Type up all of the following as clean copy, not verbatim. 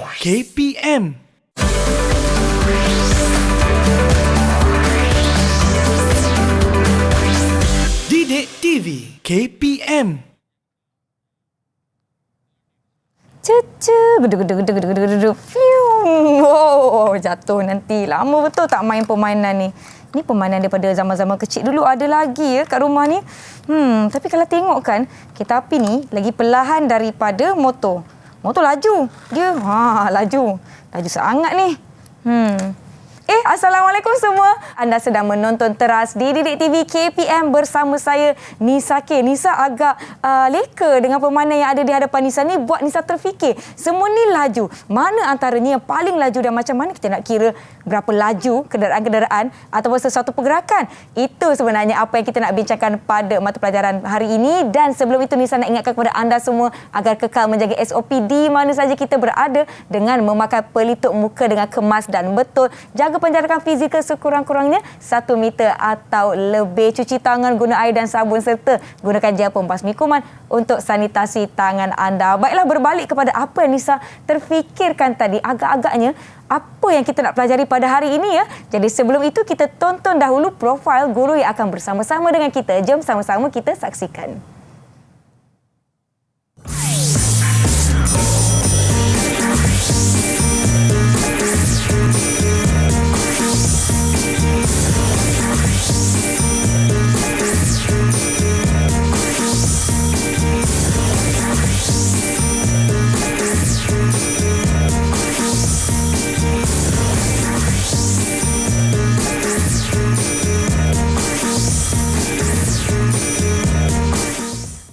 KPM. Didik TV KPM. Cucu, gudu. Wow, jatuh nanti. Lama betul tak main permainan ni. Ni permainan daripada zaman-zaman kecil dulu ada lagi ya kat rumah ni. Tapi kalau tengok kan, kereta api ni lagi perlahan daripada motor. Motor laju. Dia laju. Laju sangat ni. Assalamualaikum semua. Anda sedang menonton teras di Didik TV KPM bersama saya Nisa K. Nisa agak leka dengan permainan yang ada di hadapan Nisa ni, buat Nisa terfikir semua ni laju. Mana antaranya yang paling laju dan macam mana kita nak kira berapa laju kenderaan-kenderaan ataupun sesuatu pergerakan. Itu sebenarnya apa yang kita nak bincangkan pada mata pelajaran hari ini. Dan sebelum itu Nisa nak ingatkan kepada anda semua agar kekal menjaga SOP di mana saja kita berada dengan memakai pelitup muka dengan kemas dan betul. Jaga penjarakan fizikal sekurang-kurangnya 1 meter atau lebih. Cuci tangan guna air dan sabun serta gunakan gel pembasmi kuman untuk sanitasi tangan anda. Baiklah, berbalik kepada apa yang Nisa terfikirkan tadi. Agak-agaknya apa yang kita nak pelajari pada hari ini ya. Jadi sebelum itu kita tonton dahulu profil guru yang akan bersama-sama dengan kita. Jom sama-sama kita saksikan.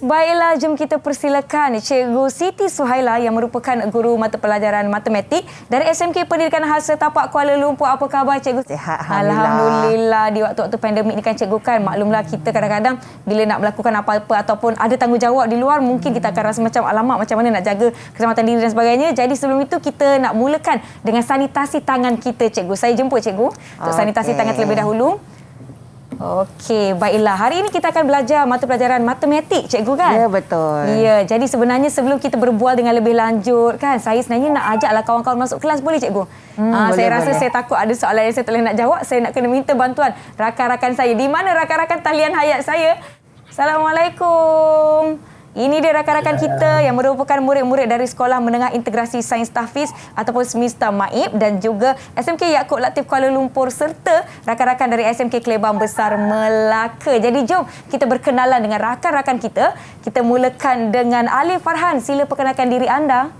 Baiklah, jom kita persilakan Cikgu Siti Suhaila yang merupakan guru mata pelajaran matematik dari SMK Pendidikan Khas Setapak Kuala Lumpur. Apa khabar Cikgu? Sihat, Alhamdulillah. Di waktu-waktu pandemik ni kan Cikgu kan, maklumlah kita kadang-kadang bila nak melakukan apa-apa ataupun ada tanggungjawab di luar, mungkin kita akan rasa macam alamak macam mana nak jaga keselamatan diri dan sebagainya. Jadi sebelum itu kita nak mulakan dengan sanitasi tangan kita Cikgu. Saya jemput Cikgu untuk sanitasi tangan terlebih dahulu. Okey, baiklah. Hari ini kita akan belajar mata pelajaran matematik, Cikgu kan? Ya, betul. Ya, jadi sebenarnya sebelum kita berbual dengan lebih lanjut kan, saya sebenarnya nak ajaklah kawan-kawan masuk kelas, boleh Cikgu? Saya rasa saya takut ada soalan yang saya tak boleh nak jawab. Saya nak kena minta bantuan rakan-rakan saya. Di mana rakan-rakan talian hayat saya? Assalamualaikum. Ini dia rakan-rakan kita yang merupakan murid-murid dari Sekolah Menengah Integrasi Sains Tahfiz ataupun Semesta Maib dan juga SMK Yaakob Latif Kuala Lumpur serta rakan-rakan dari SMK Kelebang Besar Melaka. Jadi jom kita berkenalan dengan rakan-rakan kita. Kita mulakan dengan Ali Farhan. Sila perkenalkan diri anda.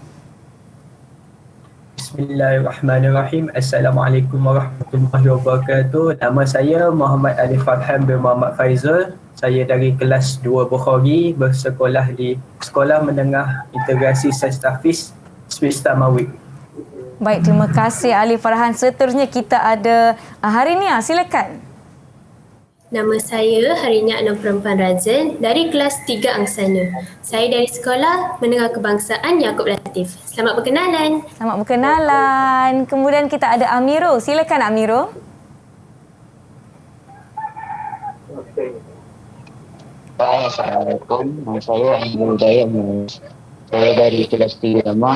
Bismillahirrahmanirrahim. Assalamualaikum warahmatullahi wabarakatuh. Nama saya Muhammad Ali Farhan bin Muhammad Faizal. Saya dari kelas 2 Bukhari, bersekolah di Sekolah Menengah Integrasi Sains Tahfiz Semesta Maib. Baik, terima kasih Ali Farhan. Seterusnya kita ada Harinia. Silakan. Nama saya Harinia Anam Perempuan Razan dari kelas 3 Angsana. Saya dari Sekolah Menengah Kebangsaan Yaakob Latif. Selamat berkenalan. Selamat berkenalan. Kemudian kita ada Amirul. Silakan Amirul. Assalamualaikum. Saya Amirul Dayat. Saya dari kelas 3 Ramah.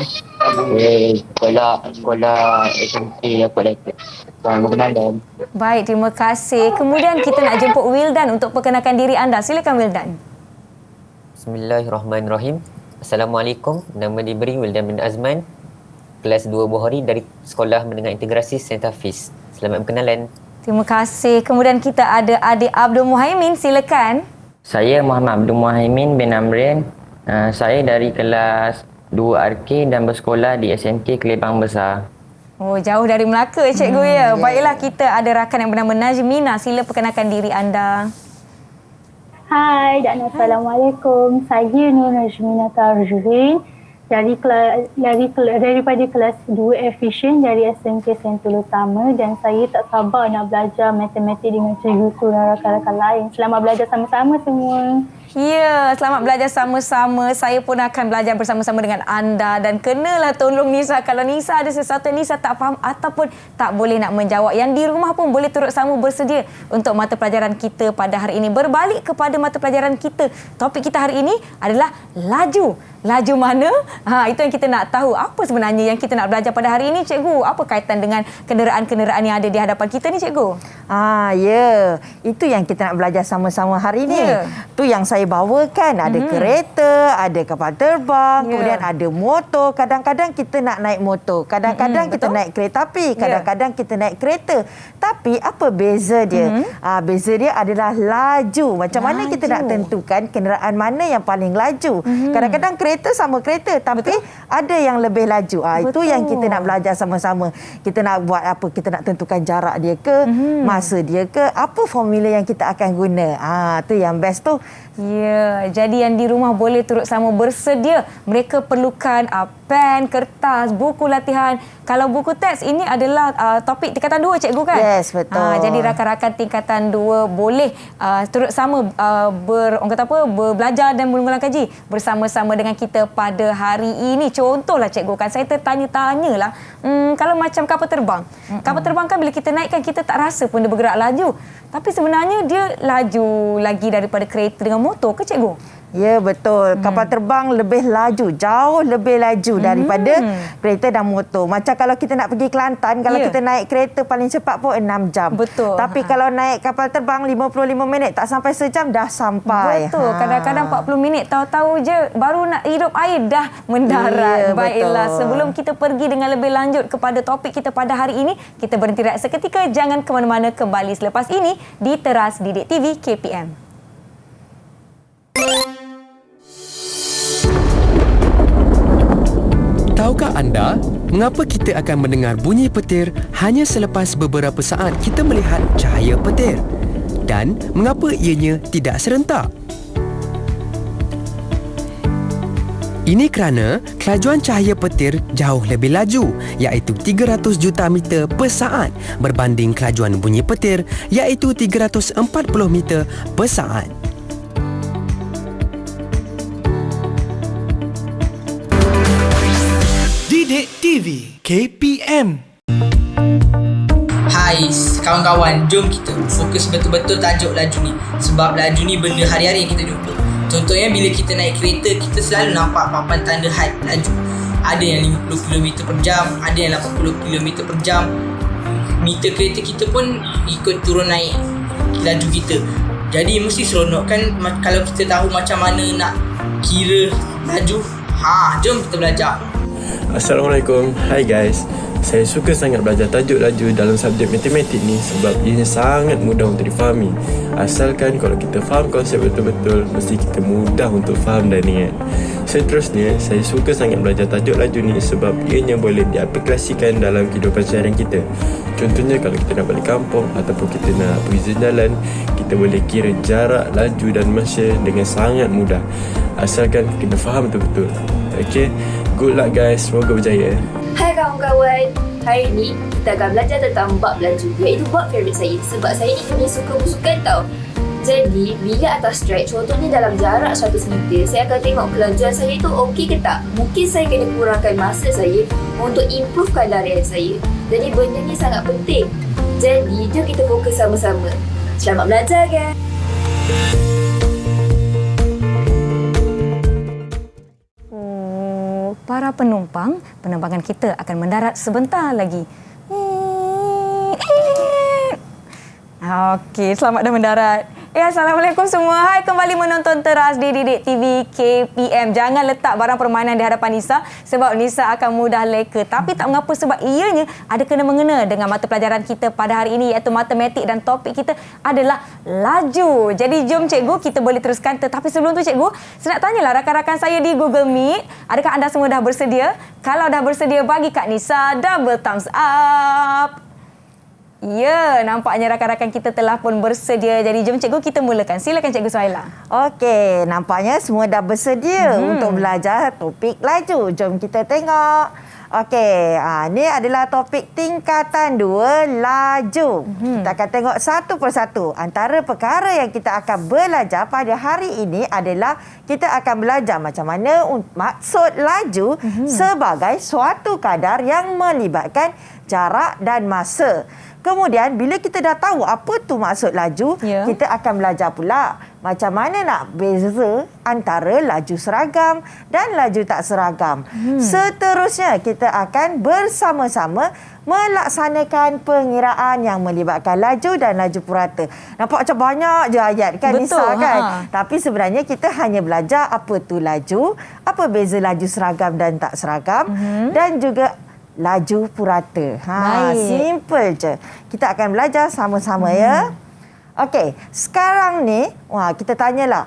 Sekolah SMK Yaakob Latif. Selamat berkenalan. Baik, terima kasih. Kemudian kita nak jemput Wildan untuk perkenalkan diri anda. Silakan Wildan. Bismillahirrahmanirrahim. Assalamualaikum. Nama diberi Wildan bin Azman. Kelas 2 Bukhari dari Sekolah Menengah Integrasi Sains Tahfiz. Selamat berkenalan. Terima kasih. Kemudian kita ada adik Abdul Muhaimin. Silakan. Saya Muhammad Abdul Muhaimin bin Amrin. Saya dari kelas 2 RK dan bersekolah di SMK Kelebang Besar. Oh, jauh dari Melaka Cikgu ya. Baiklah, kita ada rakan yang bernama Najmina. Sila perkenalkan diri anda. Hai dan Assalamualaikum. Saya Nur Najmina Tarjuhin daripada kelas 2 Efisien dari SMK Sentul Utama dan saya tak sabar nak belajar matematik dengan cikgu dan rakan-rakan lain. Selamat belajar sama-sama semua. Ya, selamat belajar sama-sama. Saya pun akan belajar bersama-sama dengan anda dan kenalah tolong Nisa. Kalau Nisa ada sesuatu yang Nisa tak faham ataupun tak boleh nak menjawab, yang di rumah pun boleh turut sama bersedia untuk mata pelajaran kita pada hari ini. Berbalik kepada mata pelajaran kita, topik kita hari ini adalah laju. laju mana? Itu yang kita nak tahu. Apa sebenarnya yang kita nak belajar pada hari ini, cikgu? Apa kaitan dengan kenderaan-kenderaan yang ada di hadapan kita ni, cikgu? Ya. Itu yang kita nak belajar sama-sama hari ni. Tu yang saya bawakan. Ada kereta, ada kapal terbang, kemudian ada motor. Kadang-kadang kita nak naik motor. Kadang-kadang kita naik kereta api. Kadang-kadang kita naik kereta. Tapi apa beza dia? Beza dia adalah laju. Macam mana kita nak tentukan kenderaan mana yang paling laju? Kadang-kadang kereta sama kereta, tapi ada yang lebih laju. Itu yang kita nak belajar sama-sama. Kita nak buat apa? Kita nak tentukan jarak dia ke, masa dia ke, apa formula yang kita akan guna. Tu yang best tu. Ya, jadi yang di rumah boleh turut sama bersedia. Mereka perlukan pen, kertas, buku latihan. Kalau buku teks ini adalah topik tingkatan 2, cikgu kan? Yes, betul. Jadi rakan-rakan tingkatan 2 boleh turut sama berbelajar dan mengulang kaji bersama-sama dengan kita pada hari ini. Contohlah cikgu kan, saya tertanya-tanyalah, kalau macam kapal terbang. Kapal terbang kan bila kita naikkan, kita tak rasa pun dia bergerak laju. Tapi sebenarnya dia laju lagi daripada kereta dengan motor ke, cikgu? Ya, betul. Kapal terbang lebih laju, jauh lebih laju daripada kereta dan motor. Macam kalau kita nak pergi Kelantan, kalau kita naik kereta paling cepat pun 6 jam. Betul. Tapi kalau naik kapal terbang 55 minit, tak sampai sejam dah sampai. Betul. Kadang-kadang 40 minit, tahu-tahu je baru nak hidup air dah mendarat. Ya, Baiklah, betul. sebelum kita pergi dengan lebih lanjut kepada topik kita pada hari ini, kita berhenti rehat seketika. Jangan ke mana-mana, kembali selepas ini di Teras Didik TV KPM. Tahukah anda mengapa kita akan mendengar bunyi petir hanya selepas beberapa saat kita melihat cahaya petir? Dan mengapa ianya tidak serentak? Ini kerana kelajuan cahaya petir jauh lebih laju, iaitu 300 juta meter per saat berbanding kelajuan bunyi petir, iaitu 340 meter per saat. Didik TV KPM. Hai kawan-kawan, jom kita fokus betul-betul tajuk laju ni. Sebab laju ni benda hari-hari yang kita jumpa. Contohnya bila kita naik kereta, kita selalu nampak papan tanda had laju. Ada yang 50 km per jam, ada yang 80 km per jam. Meter kereta kita pun ikut turun naik laju kita. Jadi mesti seronok kan kalau kita tahu macam mana nak kira laju. Jom kita belajar. Assalamualaikum. Hai guys. Saya suka sangat belajar tajuk laju dalam subjek matematik ni sebab ianya sangat mudah untuk difahami. Asalkan kalau kita faham konsep betul-betul, mesti kita mudah untuk faham dan ingat. Seterusnya, saya suka sangat belajar tajuk laju ni sebab ianya boleh diaplikasikan dalam kehidupan seharian kita. Contohnya kalau kita nak balik kampung ataupun kita nak pergi jalan, kita boleh kira jarak, laju dan masa dengan sangat mudah. Asalkan kita faham betul-betul. Okay, good luck guys, semoga berjaya. Hai kawan-kawan, hari ni kita akan belajar tentang bab laju, iaitu bab favourite saya sebab saya ni jenis suka bersukan tau. Jadi bila atas track, contohnya dalam jarak 100 meter, saya akan tengok kelajuan saya tu okey ke tak. Mungkin saya kena kurangkan masa saya untuk improvekan larian saya. Jadi benda ni sangat penting. Jadi jom kita fokus sama-sama. Selamat belajar guys. Para penerbangan kita akan mendarat sebentar lagi. Okey, selamat dah mendarat. Assalamualaikum semua. Hai, kembali menonton Teras di Didik TV KPM. Jangan letak barang permainan di hadapan Nisa sebab Nisa akan mudah leka. Tapi tak mengapa sebab ianya ada kena-mengena dengan mata pelajaran kita pada hari ini iaitu matematik dan topik kita adalah laju. Jadi jom cikgu, kita boleh teruskan. Tetapi sebelum tu cikgu, saya nak tanyalah rakan-rakan saya di Google Meet. Adakah anda semua dah bersedia? Kalau dah bersedia, bagi Kak Nisa double thumbs up. Ya, nampaknya rakan-rakan kita telah pun bersedia. Jadi jom cikgu kita mulakan. Silakan cikgu Suhaila. Okey, nampaknya semua dah bersedia untuk belajar topik laju. Jom kita tengok. Okey, ni adalah topik tingkatan 2 laju. Kita akan tengok satu persatu. Antara perkara yang kita akan belajar pada hari ini adalah kita akan belajar macam mana maksud laju sebagai suatu kadar yang melibatkan jarak dan masa. Kemudian bila kita dah tahu apa tu maksud laju, kita akan belajar pula macam mana nak beza antara laju seragam dan laju tak seragam. Seterusnya, kita akan bersama-sama melaksanakan pengiraan yang melibatkan laju dan laju purata. Nampak macam banyak je ayat kan, Betul, Nisa kan? Tapi sebenarnya kita hanya belajar apa tu laju, apa beza laju seragam dan tak seragam, dan juga laju purata. Simple je. Kita akan belajar sama-sama ya. Okey, sekarang ni kita tanyalah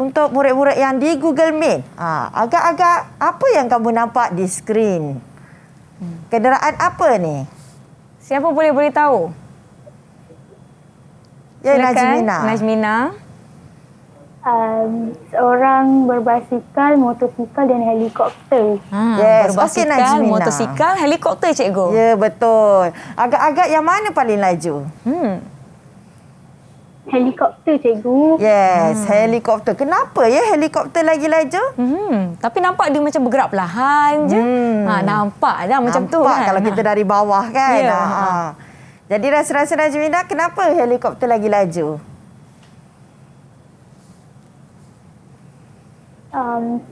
untuk murid-murid yang di Google Meet. Agak-agak apa yang kamu nampak di skrin? Kenderaan apa ni? Siapa boleh beritahu? Ya, Silakan, Najmina. Najmina. Seorang berbasikal, motosikal dan helikopter. Yes, okey Berbasikal, Najmina. motosikal, helikopter cikgu. Ya, betul. Agak-agak yang mana paling laju? Helikopter cikgu. Yes, helikopter. Kenapa ya helikopter lagi laju? Tapi nampak dia macam bergerak perlahan je. Nampak dah macam tu Nampak kan. kalau kita dari bawah kan. Ya. Jadi rasa-rasa Najmina, kenapa helikopter lagi laju?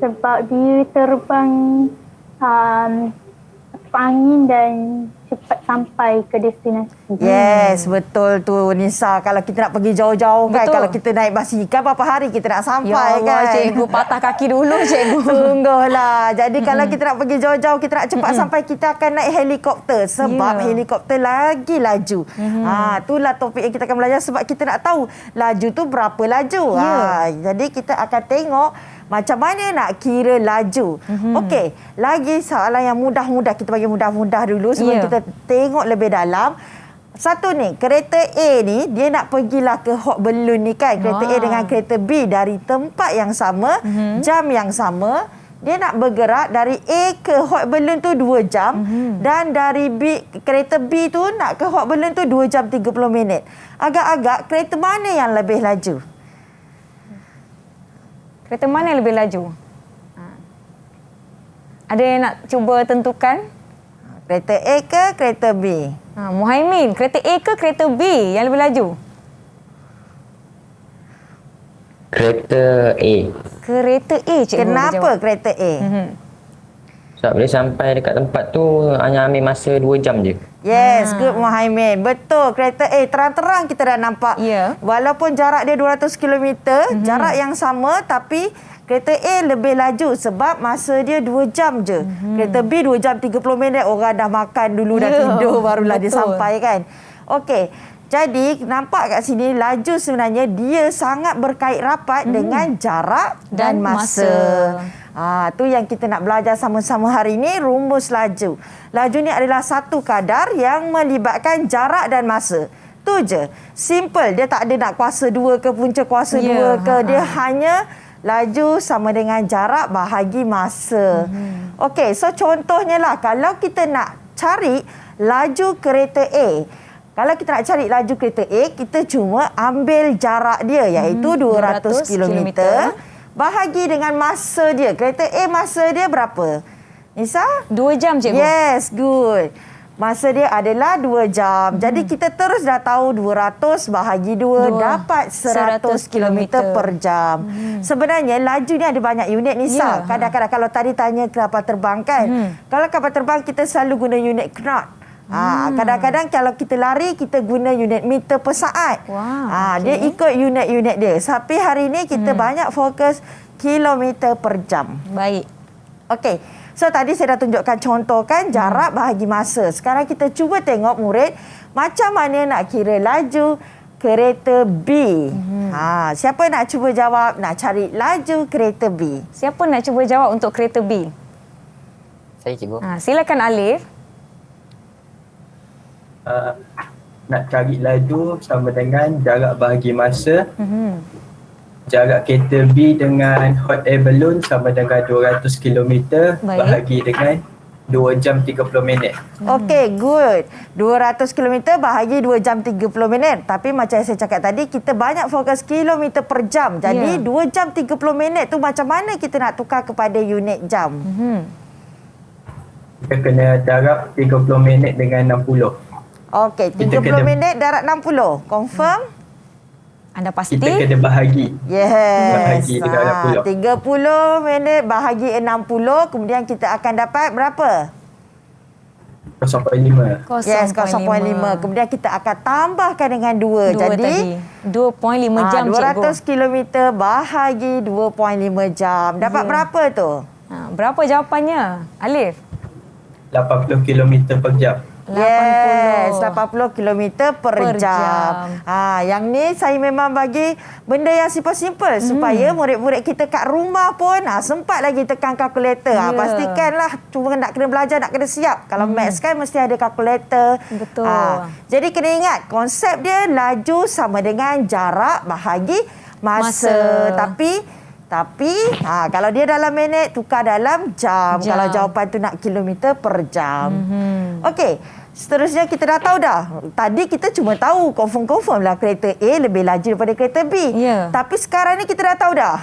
Sebab dia terbang angin dan cepat sampai ke destinasi. Yes, betul tu Nisa. Kalau kita nak pergi jauh-jauh kan, Betul. kalau kita naik basikal berapa hari kita nak sampai Ya Allah, kan. cikgu patah kaki dulu cikgu. Sungguhlah. Jadi kalau kita nak pergi jauh-jauh, kita nak cepat sampai, kita akan naik helikopter. Sebab helikopter lagi laju. Itulah topik yang kita akan belajar, sebab kita nak tahu laju tu berapa laju. Jadi kita akan tengok macam mana nak kira laju. Okey, lagi soalan yang mudah-mudah. Kita bagi mudah-mudah dulu sebelum kita tengok lebih dalam. Satu ni, kereta A ni dia nak pergilah ke hot balloon ni kan. Kereta A dengan kereta B dari tempat yang sama, jam yang sama. Dia nak bergerak dari A ke hot balloon tu 2 jam. Dan dari kereta B tu nak ke hot balloon tu 2 jam 30 minit. Agak-agak kereta mana yang lebih laju? Kereta mana yang lebih laju? Ada yang nak cuba tentukan? Kereta A ke kereta B? Muhaimin, kereta A ke kereta B yang lebih laju? Kereta A. Kereta A, cikgu. Kenapa kereta A? Sebab dia sampai dekat tempat tu hanya ambil masa 2 jam je. Yes, good Muhaimin. Betul, kereta A terang-terang kita dah nampak. Walaupun jarak dia 200 km, jarak yang sama, tapi kereta A lebih laju sebab masa dia 2 jam je. Kereta B 2 jam 30 minit, orang dah makan dulu, dah tidur, barulah dia sampai kan. Okey. Jadi nampak kat sini laju sebenarnya dia sangat berkait rapat dengan jarak dan masa. Tu yang kita nak belajar sama-sama hari ini, rumus laju. Laju ni adalah satu kadar yang melibatkan jarak dan masa. Tu je. Simple. Dia tak ada nak kuasa 2 ke punca kuasa 2 ke. Dia hanya laju sama dengan jarak bahagi masa. Okey, so contohnya lah, kalau kita nak cari laju kereta A, kalau kita nak cari laju kereta A, kita cuma ambil jarak dia iaitu 200 km bahagi dengan masa dia. Kereta A masa dia berapa? Nisa? 2 jam, cikgu. Yes, good. Masa dia adalah 2 jam. Jadi kita terus dah tahu 200 bahagi 2 dapat 100 km per jam. Sebenarnya laju ni ada banyak unit, Nisa. Kadang-kadang kalau tadi tanya kapal terbang kan. Kalau kapal terbang kita selalu guna unit knot. Kadang-kadang kalau kita lari, kita guna unit meter per saat. Dia ikut unit-unit dia. Tapi hari ini kita banyak fokus kilometer per jam. Baik. Okey. So tadi saya dah tunjukkan contoh kan, jarak bahagi masa. Sekarang kita cuba tengok murid macam mana nak kira laju kereta B. Siapa nak cuba jawab nak cari laju kereta B? Siapa nak cuba jawab untuk kereta B? Saya, cikgu. Silakan Alif. Nak cari laju sama dengan jarak bahagi masa. Jarak kereta B dengan hot air balloon sama dengan 200 km bahagi dengan 2 jam 30 minit. Okey, good. 200 km bahagi 2 jam 30 minit. Tapi macam saya cakap tadi, kita banyak fokus kilometer per jam. Jadi 2 jam 30 minit tu macam mana kita nak tukar kepada unit jam? Kita kena darab 30 minit dengan 60. Okey, 30 minit darab 60. Confirm? Anda pasti? Kita kena bahagi. Yes. Bahagi dengan 30 minit bahagi 60. Kemudian kita akan dapat berapa? 0.5. Yes, 0.5. Kemudian kita akan tambahkan dengan 2. Jadi 2.5 jam, 200 km bahagi 2.5 jam. Dapat berapa tu? Berapa jawapannya, Alif? 80 km per jam. Yes, 80 km per jam. Yang ni saya memang bagi benda yang simple-simple supaya murid-murid kita kat rumah pun sempat lagi tekan kalkulator. Pastikanlah cuma nak kena belajar, nak kena siap. Kalau maths kan mesti ada kalkulator. Betul. Jadi kena ingat konsep dia laju sama dengan jarak bahagi masa. Tapi kalau dia dalam minit, tukar dalam jam. Kalau jawapan tu nak kilometer per jam. Okey. Seterusnya kita dah tahu dah. Tadi kita cuma tahu confirm lah kereta A lebih laju daripada kereta B. Tapi sekarang ni kita dah tahu dah.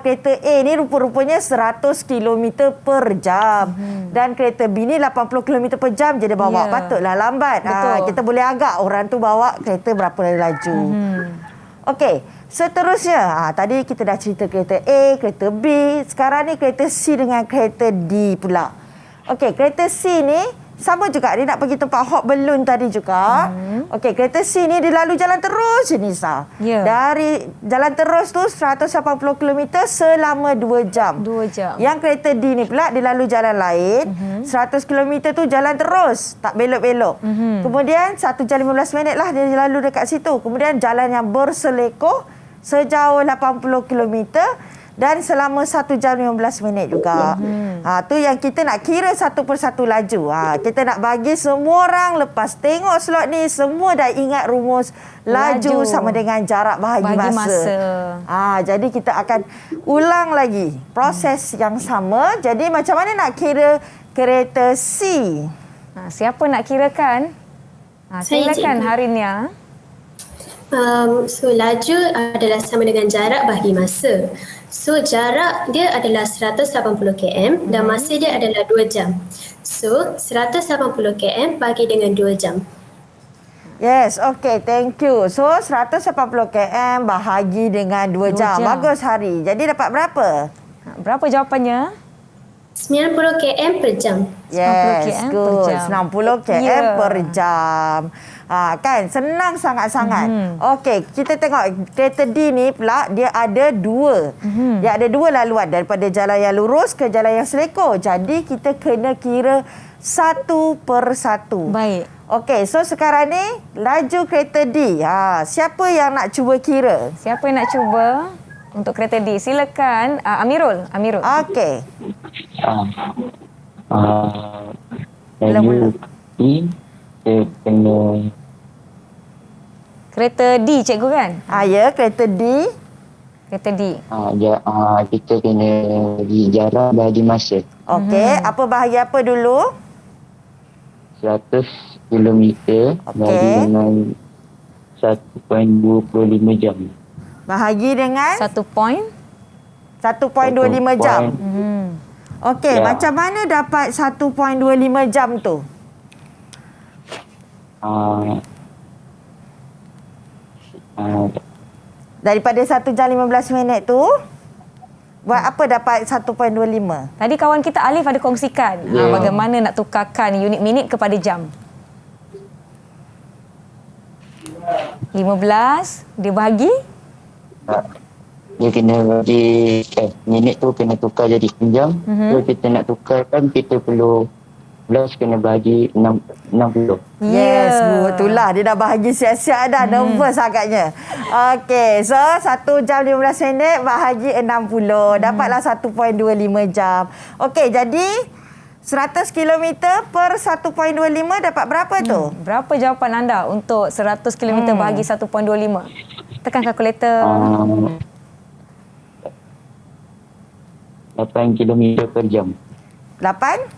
Kereta A ni rupa-rupanya 100 km per jam. Dan kereta B ni 80 km per jam je dia bawa. Patutlah lambat. Kita boleh agak orang tu bawa kereta berapa laju. Okey. Seterusnya, tadi kita dah cerita kereta A, kereta B. Sekarang ni kereta C dengan kereta D pula. Okey, kereta C ni sama juga. Dia nak pergi tempat hot balloon tadi juga. Okey, kereta C ni dia lalu jalan terus je, Nisa. Dari jalan terus tu 180 km selama 2 jam. 2 jam. Yang kereta D ni pula dia lalu jalan lain. 100 km tu jalan terus, tak belok-belok. Kemudian 1 jam 15 minit lah dia lalu dekat situ. Kemudian jalan yang berselekoh sejauh 80 km dan selama 1 jam 15 minit juga. Tu yang kita nak kira satu persatu laju. Kita nak bagi semua orang lepas tengok slot ni semua dah ingat rumus laju sama dengan jarak bahagi masa. Jadi kita akan ulang lagi proses yang sama. Jadi macam mana nak kira kereta C? Siapa nak kirakan? Silakan Harinia. So laju adalah sama dengan jarak bahagi masa. So jarak dia adalah 180 km dan masa dia adalah 2 jam. So 180 km bagi dengan 2 jam. Yes, okay, thank you. So 180 km bahagi dengan 2 jam. Bagus Hari. Jadi dapat berapa? Berapa jawapannya? 90 km per jam. Yes, 90 km good. Per jam. 90 km per jam. Kan senang sangat-sangat. Okey, kita tengok kereta D ni pula dia ada 2. Dia ada 2 laluan daripada jalan yang lurus ke jalan yang seleko. Jadi kita kena kira satu per satu. Baik. Okey, so sekarang ni laju kereta D. Siapa yang nak cuba kira? Siapa yang nak cuba untuk kereta D? Silakan Amirul. Okey. Laju D kena kereta D cikgu kan? Ya, kereta D. Kereta D. Kita kena bagi jarak bahagi masa. Okey, apa bahagi apa dulu? 100 km bahagi dengan 1.25 jam. Bahagi dengan 1.25 jam. Okey, macam mana dapat 1.25 jam tu? Daripada 1 jam 15 minit tu buat apa dapat 1.25? Tadi kawan kita Alif ada kongsikan bagaimana nak tukarkan unit minit kepada jam. 15 dia bahagi dia kena bagi minit tu kena tukar jadi jam. So kita nak tukarkan kita perlu plus kena bahagi 60. Yes, itulah dia dah bahagi siap-siap dah. Nervous agaknya. Okey, so 1 jam 15 minit bahagi 60. Dapatlah 1.25 jam. Okey, jadi 100 km per 1.25 dapat berapa tu? Berapa jawapan anda untuk 100 km bahagi 1.25? Tekan kalkulator. 8 km per jam. 80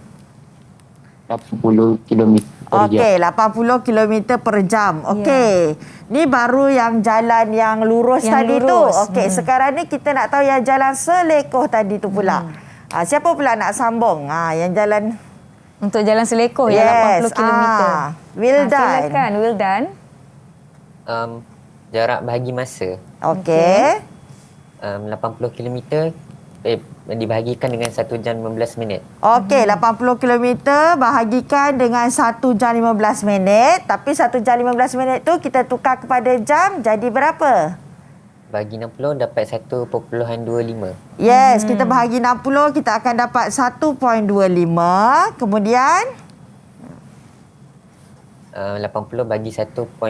km per jam. Okey, 80 km per jam. Okey. Ni baru yang jalan yang lurus yang tadi lurus. Tu. Okey, sekarang ni kita nak tahu yang jalan selekoh tadi tu pula. Siapa pula nak sambung? Yang jalan untuk jalan selekoh yang 80 km. Wildan. Silakan Wildan. Jarak bahagi masa. Okey. 80 km dibahagikan dengan 1 jam 15 minit. Okey, 80 km bahagikan dengan 1 jam 15 minit. Tapi 1 jam 15 minit tu kita tukar kepada jam, jadi berapa? Bagi 60 dapat 1.25. Yes, kita bahagi 60, kita akan dapat 1.25. Kemudian 80 bagi 1.25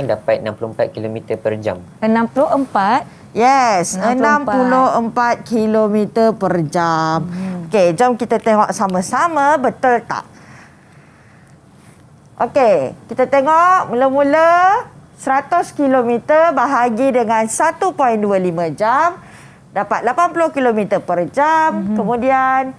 dapat 64 km per jam. 64? Yes, 64 km per jam. Okey, jom kita tengok sama-sama betul tak? Okey, kita tengok mula-mula 100 km bahagi dengan 1.25 jam dapat 80 km per jam. Kemudian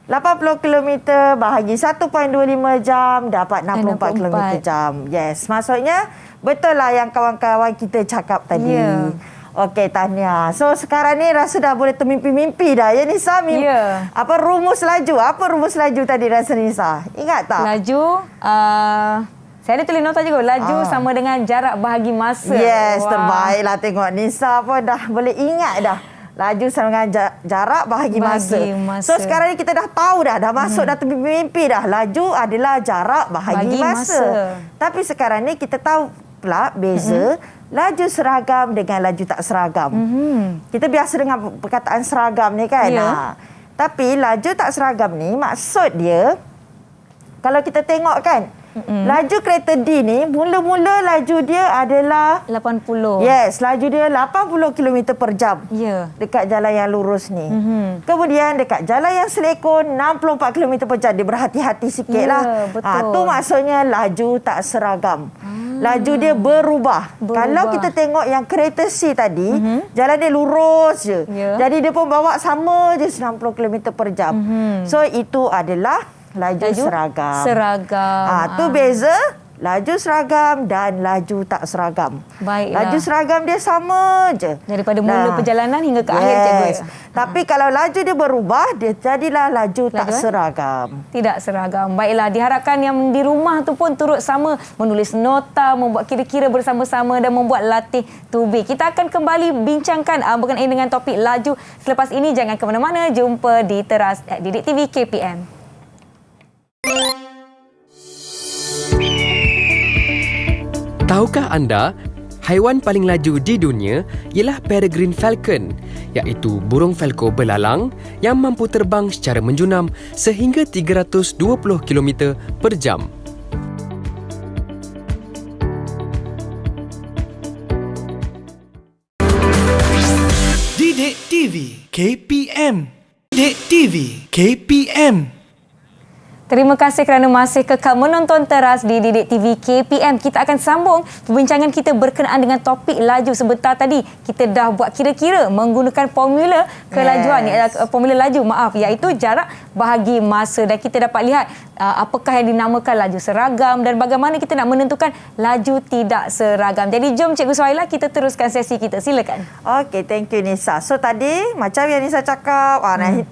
80 km bahagi 1.25 jam dapat 64 km jam. Yes, maksudnya betul lah yang kawan-kawan kita cakap tadi. Ya. Okey, tahniah. So sekarang ni rasa dah boleh termimpi-mimpi dah ya Nisa. Ya. Apa rumus laju? Apa rumus laju tadi rasa Nisa? Ingat tak? Laju, saya ada tulis nota juga. Laju sama dengan jarak bahagi masa. Yes, terbaiklah tengok Nisa pun dah boleh ingat dah. Laju sama dengan jarak bahagi masa. So sekarang ni kita dah tahu dah masuk dah termimpi dah. Laju adalah jarak bahagi masa. Tapi sekarang ni kita tahu pula beza laju seragam dengan laju tak seragam. Kita biasa dengan perkataan seragam ni kan. Ya. Tapi laju tak seragam ni maksud dia, kalau kita tengok kan, laju kereta D ni mula-mula laju dia adalah 80. Yes, laju dia 80 km per jam. Ya. Dekat jalan yang lurus ni. Kemudian dekat jalan yang selekor 64 km per jam. Dia berhati-hati sikit lah. Betul. Tu maksudnya laju tak seragam. Laju dia berubah. Kalau kita tengok yang kereta C tadi, jalan dia lurus je. Jadi dia pun bawa sama je 90 km per jam. So itu adalah laju seragam. Tu beza laju seragam dan laju tak seragam. Baiklah. Laju seragam dia sama je. Daripada mula perjalanan hingga ke akhir, cikgu. Tapi kalau laju dia berubah, dia jadilah laju tak seragam. Tidak seragam. Baiklah, diharapkan yang di rumah tu pun turut sama menulis nota, membuat kira-kira bersama-sama dan membuat latih tubik. Kita akan kembali bincangkan berkenaan dengan topik laju. Selepas ini jangan ke mana-mana, jumpa di Teras Didik TV KPM. Tahukah anda, haiwan paling laju di dunia ialah peregrine falcon, iaitu burung falco belalang yang mampu terbang secara menjunam sehingga 320 km per jam. Didik TV KPM. Didik TV KPM. Terima kasih kerana masih kekal menonton Teras di Didik TV KPM. Kita akan sambung perbincangan kita berkenaan dengan topik laju. Sebentar tadi kita dah buat kira-kira menggunakan formula kelajuan, formula laju iaitu jarak bahagi masa, dan kita dapat lihat apakah yang dinamakan laju seragam dan bagaimana kita nak menentukan laju tidak seragam. Jadi jom Cikgu Suhaila, kita teruskan sesi kita. Silakan. Okey, thank you Nisa. So tadi macam yang Nisa cakap,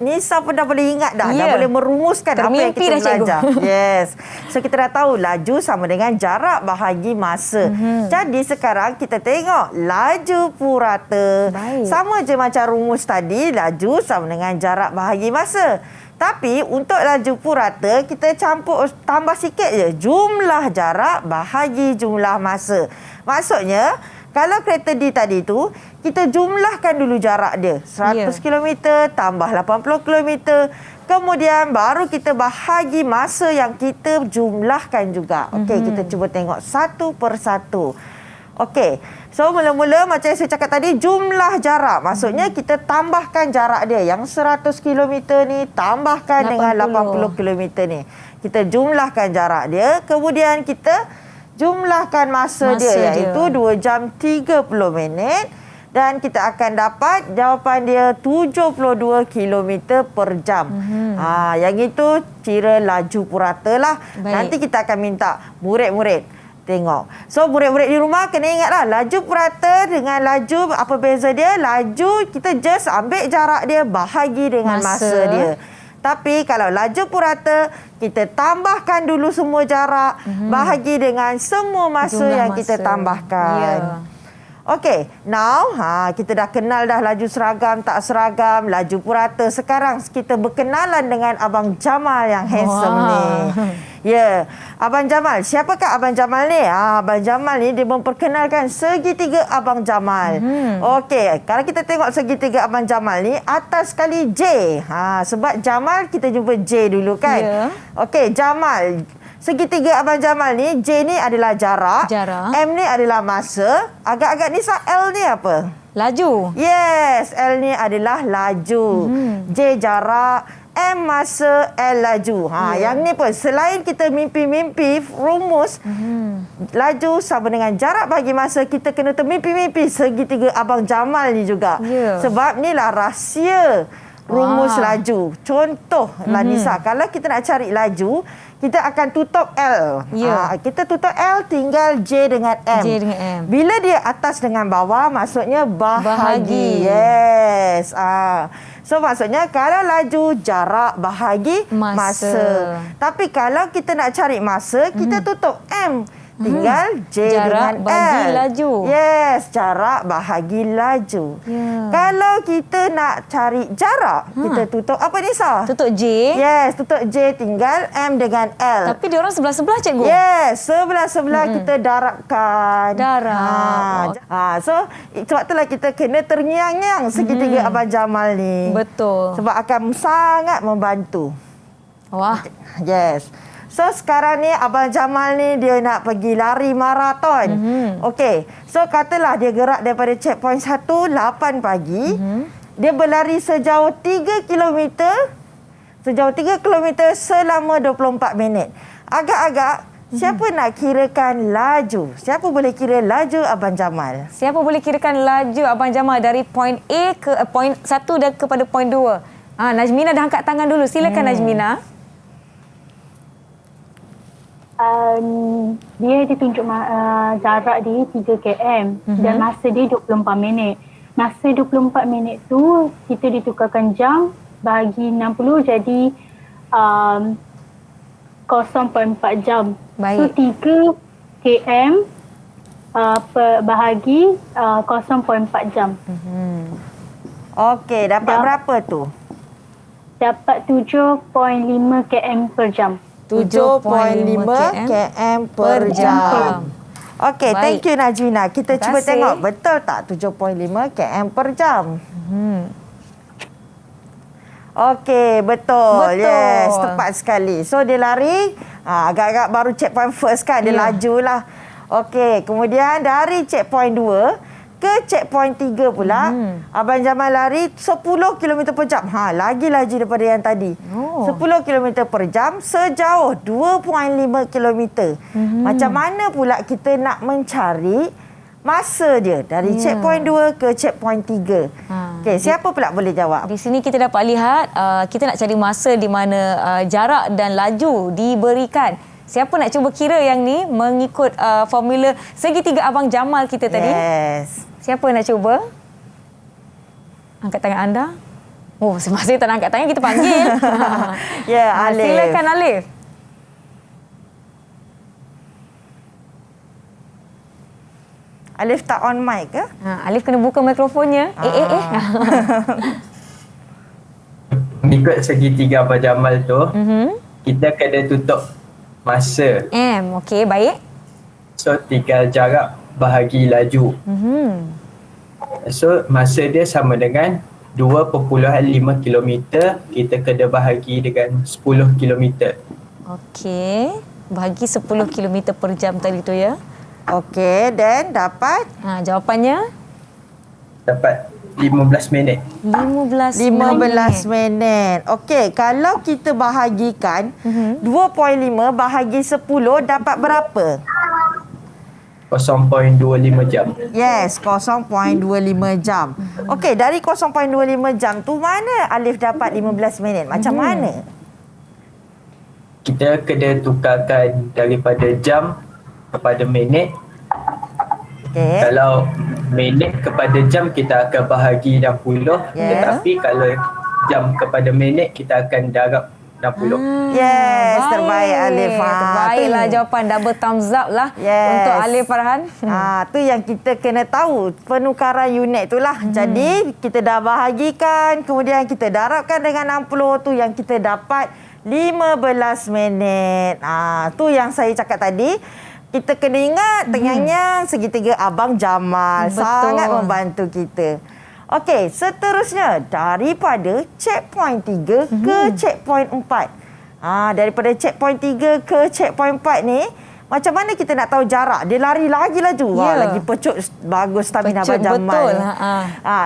Nisa pun dah boleh ingat dah, dah boleh merumuskan apa yang kita belajar. Yes. So kita dah tahu laju sama dengan jarak bahagi masa. Jadi sekarang kita tengok laju purata. Sama je macam rumus tadi, laju sama dengan jarak bahagi masa. Tapi untuk laju purata kita tambah sikit je jumlah jarak bahagi jumlah masa. Maksudnya kalau kereta D tadi tu kita jumlahkan dulu jarak dia 100 km tambah 80 km. Kemudian baru kita bahagi masa yang kita jumlahkan juga. Okey, kita cuba tengok satu persatu. Okey, so mula-mula macam yang saya cakap tadi, jumlah jarak. Maksudnya kita tambahkan jarak dia. Yang 100 km ni tambahkan dengan 80 km ni. Kita jumlahkan jarak dia. Kemudian kita jumlahkan masa dia, iaitu 2 jam 30 minit. Dan kita akan dapat jawapan dia 72 km per jam. Yang itu kira laju purata lah. Nanti kita akan minta murid-murid tengok. So murid-murid di rumah kena ingatlah, laju purata dengan laju, apa beza dia? Laju kita just ambil jarak dia bahagi dengan masa dia. Tapi kalau laju purata, kita tambahkan dulu semua jarak bahagi dengan semua masa yang kita tambahkan. Okey, now kita dah kenal dah laju seragam, tak seragam, laju purata. Sekarang kita berkenalan dengan Abang Jamal yang handsome ni. Ya, Abang Jamal. Siapakah Abang Jamal ni? Abang Jamal ni dia memperkenalkan segitiga Abang Jamal. Okey, kalau kita tengok segitiga Abang Jamal ni, atas sekali J. Sebab Jamal kita jumpa J dulu kan? Ya. Okey, Jamal. Segitiga Abang Jamal ni, J ni adalah jarak. M ni adalah masa. Agak-agak Nisa, L ni apa? Laju. Yes, L ni adalah laju. J jarak, M masa, L laju. Yang ni pun selain kita mimpi-mimpi rumus laju sama dengan jarak bagi masa, kita kena termimpi-mimpi segitiga Abang Jamal ni juga. Sebab ni lah rahsia rumus laju. Contoh lah Nisa, kalau kita nak cari laju, kita akan tutup L. Kita tutup L, tinggal J dengan M. J dengan M. Bila dia atas dengan bawah, maksudnya bahagi. Yes. So maksudnya kalau laju, jarak, bahagi, masa. Tapi kalau kita nak cari masa, kita tutup M. Tinggal J jarak dengan bagi L. laju. Yes, jarak bahagi laju. Kalau kita nak cari jarak, kita tutup apa Nisa? Tutup J. Yes, tutup J, tinggal M dengan L. Tapi dia orang sebelah-sebelah cikgu. Yes, sebelah-sebelah kita darabkan. So sebab itulah kita kena terngiang-ngiang segitiga Abang Jamal ni. Betul. Sebab akan sangat membantu. Wah. Yes. So sekarang ni Abang Jamal ni dia nak pergi lari maraton. Okey. So katalah dia gerak daripada checkpoint 1 8 pagi. Dia berlari sejauh 3 km. Sejauh 3 km selama 24 minit. Agak-agak siapa nak kirakan laju? Siapa boleh kira laju Abang Jamal? Siapa boleh kirakan laju Abang Jamal dari point A ke point 1 dan kepada point 2? Najmina dah angkat tangan dulu. Silakan Najmina. Dia ditunjuk jarak dia 3 km dan masa dia 24 minit. Masa 24 minit tu kita ditukarkan jam bahagi 60 jadi 0.4 jam. Baik. So 3 km bahagi 0.4 jam. Okey, dapat berapa tu? Dapat 7.5 km per jam. 7.5 km per jam. Okey, thank you Najmina. Kita cuba tengok betul tak 7.5 km per jam. Okey, betul. Yes, tepat sekali. So dia lari, agak-agak baru checkpoint first kan, dia lajulah. Okey, kemudian dari checkpoint 2 ke checkpoint 3 pula, Abang Jamal lari 10 km per jam. Lagi laju daripada yang tadi. 10 km per jam sejauh 2.5 km. Macam mana pula kita nak mencari masa dia dari checkpoint 2 ke checkpoint 3? Okey, siapa pula boleh jawab? Di sini kita dapat lihat kita nak cari masa di mana jarak dan laju diberikan. Siapa nak cuba kira yang ni mengikut formula segitiga Abang Jamal kita tadi? Yes. Siapa nak cuba? Angkat tangan anda. Oh, semasa tak nak angkat tangan kita panggil. Alif. Silakan Alif. Alif tak on mic ke? Alif kena buka mikrofonnya. Mengikut segitiga Abang Jamal tu, kita kena tutup masa. M, okey, baik. So, tinggal jarak bahagi laju. So, masa dia sama dengan 2.5 km. Kita kena bahagi dengan 10 km. Okey. Bahagi 10 km per jam tadi tu ya. Okey, dan dapat? Jawapannya? Dapat 15 minit. 15 minit. Okey, kalau kita bahagikan 2.5 bahagi 10 dapat berapa? 0.25 jam. Yes, 0.25 jam. Okey, dari 0.25 jam tu mana Alif dapat 15 minit? Macam mana? Kita kena tukarkan daripada jam kepada minit. Okay. Kalau minit kepada jam kita akan bahagi 60. Tetapi kalau jam kepada minit kita akan darab Yes, terbaik Alif. Terbaiklah jawapan, double thumbs up lah untuk Alif Farhan. Tu yang kita kena tahu, penukaran unit tu lah. Jadi kita dah bahagikan, kemudian kita darabkan dengan 60 tu yang kita dapat 15 minit. Tu yang saya cakap tadi. Kita kena ingat tengahnya segitiga Abang Jamal. Betul. Sangat membantu kita. Okey, seterusnya daripada checkpoint 3 ke checkpoint 4. Daripada checkpoint 3 ke checkpoint 4 ni, macam mana kita nak tahu jarak? Dia lari lagi laju. Wah, lagi pecut bagus stamina Abang Jamal. Betul.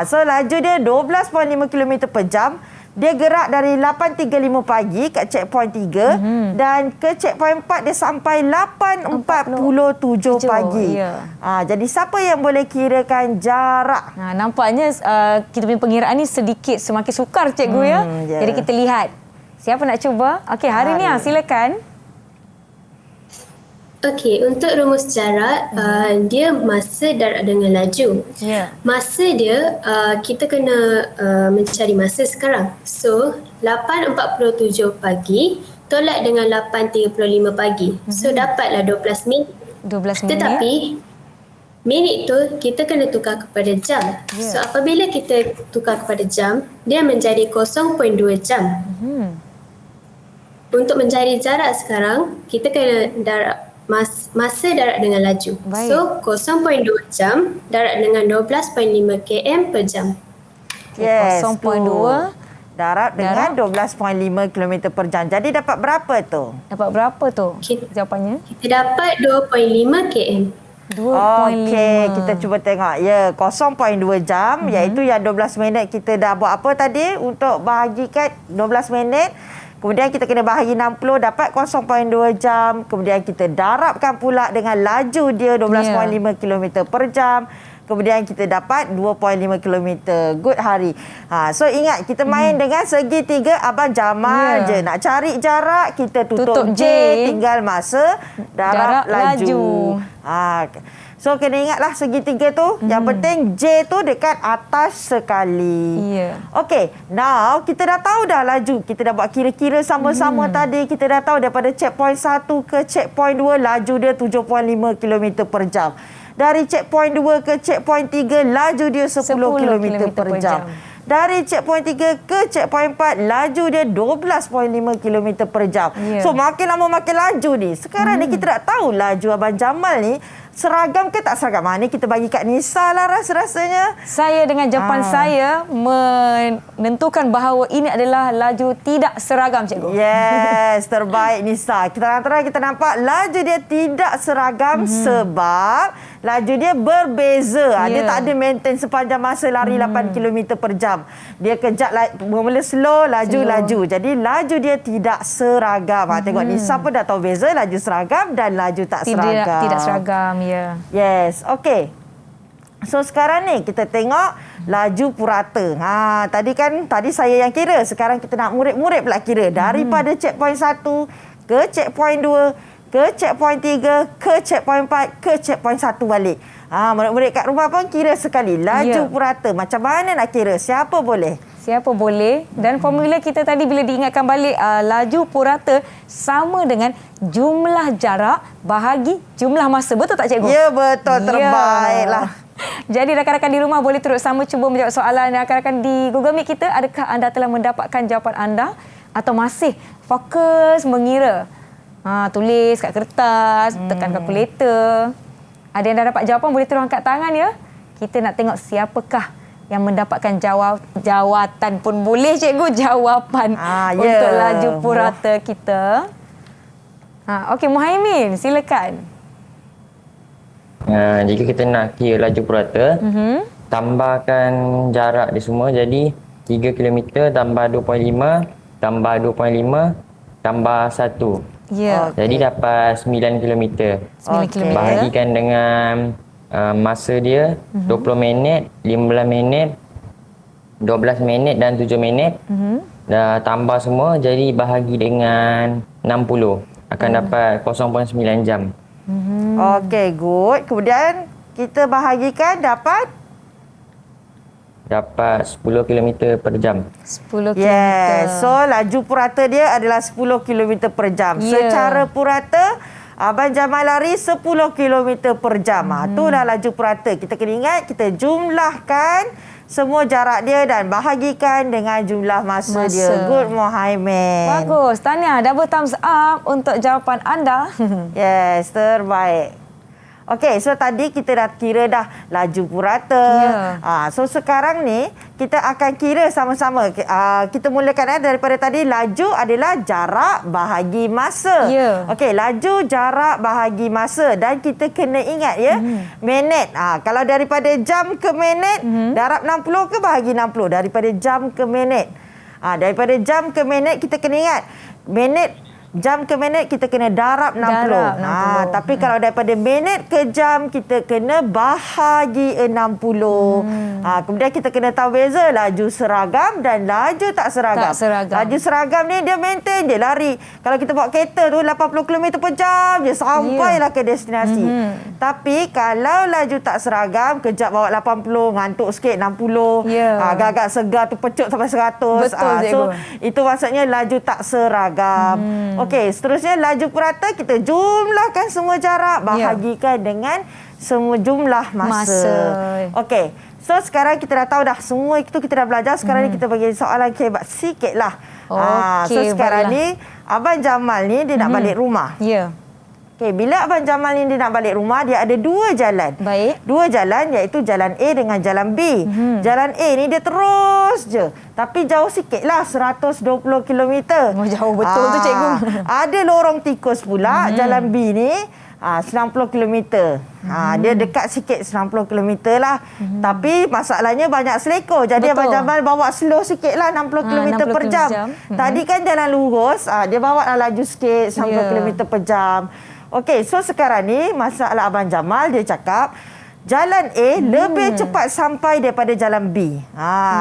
So laju dia 12.5 km per jam. Dia gerak dari 8.35 pagi kat checkpoint 3 dan ke checkpoint 4 dia sampai 8.47 pagi. Jadi siapa yang boleh kirakan jarak? Nampaknya kita punya pengiraan ni sedikit semakin sukar cikgu ya. Jadi kita lihat. Siapa nak cuba? Okey, Harinia silakan. Okey, untuk rumus jarak, dia masa darat dengan laju. Masa dia, kita kena mencari masa sekarang. So, 8.47 pagi tolak dengan 8.35 pagi. So, dapatlah 12 minit. 12 minit. Tetapi, minit tu kita kena tukar kepada jam. So, apabila kita tukar kepada jam, dia menjadi 0.2 jam. Untuk mencari jarak sekarang, kita kena masa darat dengan laju. So, 0.2 jam darat dengan 12.5 km per jam. Yes, 0.2 darat dengan 12.5 km per jam. Jadi dapat berapa tu? Dapat berapa tu jawapannya? Kita dapat 2.5 km. 2.5. Okey, kita cuba tengok. 0.2 jam iaitu yang 12 minit kita dah buat apa tadi untuk bahagikan 12 minit. Kemudian kita kena bahagi 60 dapat 0.2 jam. Kemudian kita darabkan pula dengan laju dia 12.5 km per jam. Kemudian kita dapat 2.5 km. Good Hari. So ingat kita main dengan segitiga Abang Jamal je. Nak cari jarak kita tutup J, tinggal masa darab laju. So kena ingatlah segitiga tu. Yang penting J tu dekat atas sekali. Okey, now kita dah tahu dah laju. Kita dah buat kira-kira sama-sama tadi. Kita dah tahu daripada checkpoint 1 ke checkpoint 2 laju dia 7.5 km per jam. Dari checkpoint 2 ke checkpoint 3 laju dia 10 km per jam. Dari checkpoint 3 ke checkpoint 4 laju dia 12.5 km per jam. So makin lama makin laju ni. Sekarang ni kita tak tahu laju Abang Jamal ni seragam ke tak seragam. Ni kita bagi kat Nisa lah rasanya. Saya dengan jawapan saya menentukan bahawa ini adalah laju tidak seragam, cikgu. Yes, terbaik Nisa. Terang-terang kita nampak laju dia tidak seragam sebab laju dia berbeza. Dia tak ada maintain sepanjang masa lari 8 km per jam. Dia kejap mula slow, laju. Jadi laju dia tidak seragam. Tengok Nisa pun dah tahu beza laju seragam dan laju tak seragam. Tidak seragam, Yes, okey. So sekarang ni kita tengok laju purata. Tadi saya yang kira, sekarang kita nak murid-murid pula kira daripada checkpoint 1 ke checkpoint 2 ke checkpoint 3 ke checkpoint 4 ke checkpoint 1 balik. Murid-murid kat rumah pun kira sekali laju purata. Macam mana nak kira? Siapa boleh? Siapa boleh? Dan formula kita tadi bila diingatkan balik, laju purata sama dengan jumlah jarak bahagi jumlah masa. Betul tak cikgu? Ya, betul. Terbaiklah. Jadi rakan-rakan di rumah boleh turut sama cuba menjawab soalan rakan-rakan di Google Meet kita. Adakah anda telah mendapatkan jawapan anda atau masih fokus mengira? Tulis kat kertas, tekan kalkulator. Ada yang dah dapat jawapan boleh terus angkat tangan ya. Kita nak tengok siapakah yang mendapatkan jawatan pun boleh cikgu jawapan untuk laju purata kita. Okey, Muhaimin silakan. Jika kita nak kira laju purata, tambahkan jarak dia semua jadi 3 km tambah 2.5 tambah 2.5 tambah 1. Jadi dapat 9 km. 9 km. Bahagikan dengan masa dia 20 minit, 15 minit, 12 minit dan 7 minit. Dah tambah semua jadi bahagi dengan 60. Akan dapat 0.9 jam. Okey, good. Kemudian kita bahagikan dapat dapat 10 km per jam. 10 km. Yes. So laju purata dia adalah 10 km per jam. Secara purata Abang Jamal lari 10 km per jam. Itulah laju purata. Kita kena ingat, kita jumlahkan semua jarak dia dan bahagikan dengan jumlah masa dia. Good Mohaimin. Bagus. Tahniah. Double thumbs up untuk jawapan anda. Yes, terbaik. Okey, so tadi kita dah kira dah laju purata. So sekarang ni kita akan kira sama-sama. Kita mulakan daripada tadi, laju adalah jarak bahagi masa. Okey, laju, jarak bahagi masa dan kita kena ingat minit. Kalau daripada jam ke minit, darab 60 ke bahagi 60? Daripada jam ke minit. Daripada jam ke minit kita kena ingat minit. Jam ke minit kita kena darab 60. Tapi kalau daripada minit ke jam kita kena bahagi 60. Kemudian kita kena tahu beza laju seragam dan laju tak seragam. Laju seragam ni dia maintain je lari. Kalau kita bawa kereta tu 80 km per jam je sampailah ke destinasi. Tapi kalau laju tak seragam, kejap bawa 80, ngantuk sikit 60. Agak-agak segar tu pecut sampai 100. So itu maksudnya laju tak seragam. Okey, seterusnya laju purata kita jumlahkan semua jarak, bahagikan dengan semua jumlah masa. Okey, so sekarang kita dah tahu dah semua itu kita dah belajar. Sekarang ni kita bagi soalan kehebat sikit lah. So sekarang ni Abang Jamal ni dia nak balik rumah. Okey, bila Abang Jamal ni dia nak balik rumah, dia ada dua jalan. Dua jalan iaitu jalan A dengan jalan B. Jalan A ni dia terus je. Tapi jauh sikit lah, 120 km. Jauh betul tu cikgu. Ada lorong tikus pula, jalan B ni 90 km. Dia dekat sikit 90 km lah. Tapi masalahnya banyak seleko. Jadi Abang Jamal bawa slow sikit lah 60 km per jam. Tadi kan jalan lurus, dia bawa lah laju sikit 90 km per jam. Okey, so sekarang ni masalah Abang Jamal, dia cakap jalan A lebih cepat sampai daripada jalan B.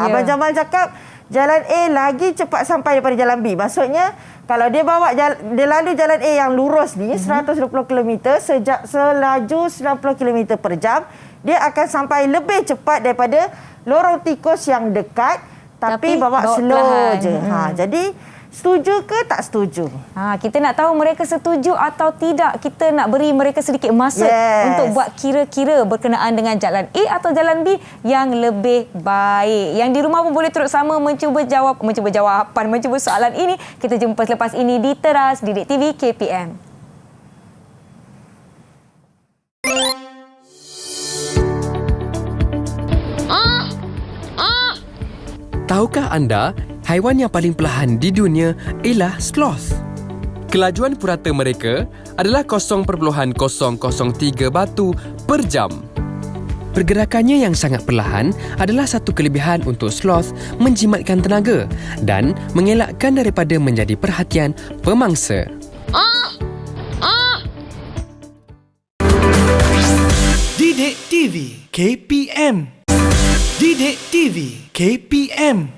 Abang Jamal cakap jalan A lagi cepat sampai daripada jalan B. Maksudnya kalau dia bawa dia lalu jalan A yang lurus ni 120 km selaju 90 km per jam, dia akan sampai lebih cepat daripada lorong tikus yang dekat tapi bawa slow je. Jadi setuju ke tak setuju? Kita nak tahu mereka setuju atau tidak. Kita nak beri mereka sedikit masa untuk buat kira-kira berkenaan dengan jalan A atau jalan B yang lebih baik. Yang di rumah pun boleh turut sama mencuba soalan ini. Kita jumpa selepas ini di Teras Didik TV KPM. Tahukah anda, haiwan yang paling perlahan di dunia ialah sloth? Kelajuan purata mereka adalah 0.003 batu per jam. Pergerakannya yang sangat perlahan adalah satu kelebihan untuk sloth menjimatkan tenaga dan mengelakkan daripada menjadi perhatian pemangsa. Didik TV KPM. Didik TV KPM.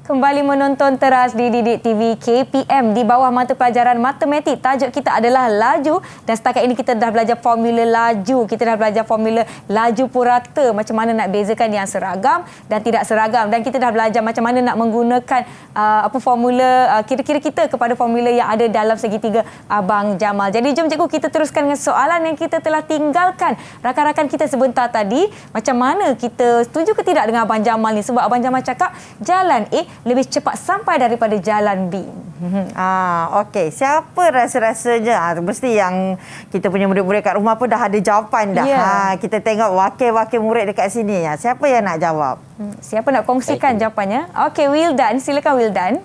Kembali menonton Teras di Didik TV KPM di bawah mata pelajaran matematik. Tajuk kita adalah laju dan setakat ini kita dah belajar formula laju. Kita dah belajar formula laju purata, macam mana nak bezakan yang seragam dan tidak seragam, dan kita dah belajar macam mana nak menggunakan formula kira-kira kita kepada formula yang ada dalam segitiga Abang Jamal. Jadi jom cikgu kita teruskan dengan soalan yang kita telah tinggalkan rakan-rakan kita sebentar tadi. Macam mana kita setuju ke tidak dengan Abang Jamal ni, sebab Abang Jamal cakap jalan A lebih cepat sampai daripada jalan B. Okey, siapa rasa-rasanya? Mesti yang kita punya murid-murid kat rumah pun dah ada jawapan dah. Kita tengok wakil-wakil murid dekat sini. Siapa yang nak jawab? Siapa nak kongsikan jawapannya? Okey, Wildan. Silakan Wildan.